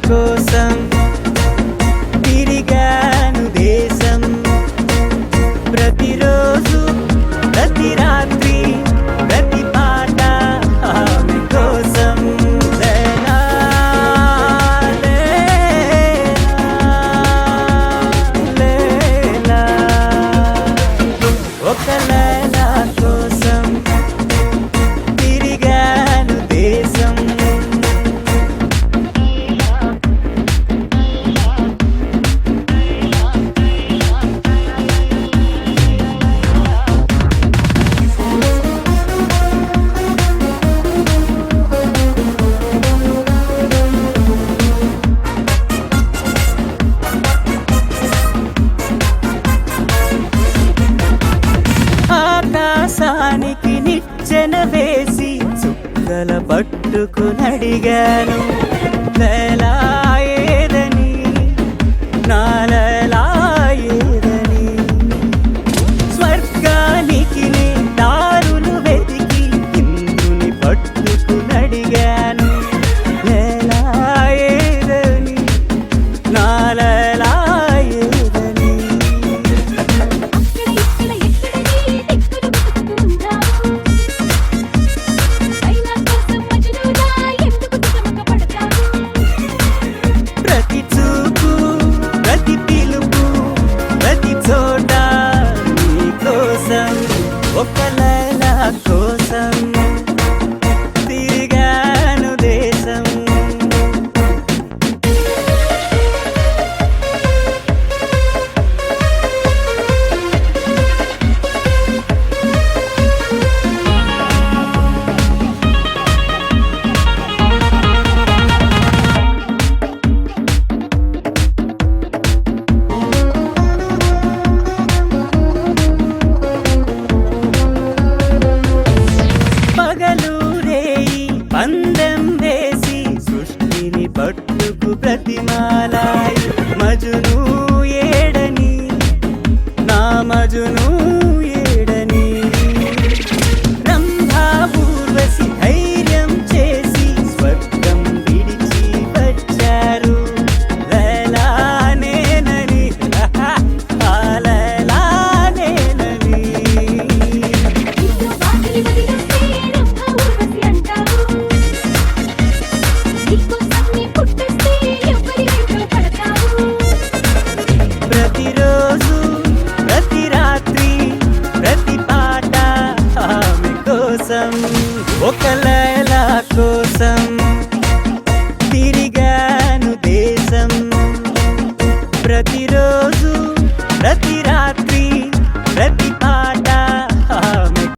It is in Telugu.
కోసం తిరిగాను దేశం. ప్రతిరోజు ప్రతి రాత్రి ప్రతి పాట ఆమె కోసం. లేలా, లేలా, లేలా, ఒక లేలా కోసం తిరిగాను దేశం. ఆకాశానికి నిచ్చెన వేసి చుక్కల పట్టుకునడిగాను. లేలా ఏదని, నా లేలా ఏదని. స్వర్గానికి నే దారులు వెతికి ఇంద్రుని పట్టుకునడిగాను. లేలా ఏదని, నా లేలా ఏదని. ప్రతి చూపు ప్రతి పిలుపు ప్రతి చోట నీ కోసం, ఒక లేలా కోసం తిరిగాను దేశం. పగలు రేయి పందెం వేసి సృష్టిని పట్టుకు ప్రతిమాలాయి. మజును ఏడని, నా మజును ఏడని. రంభా ఊర్వశి ధైర్యం చేసి స్వర్గం విడిచి వచ్చారు. లేలా నేనని, ఆ లేలా నేనని. నీకు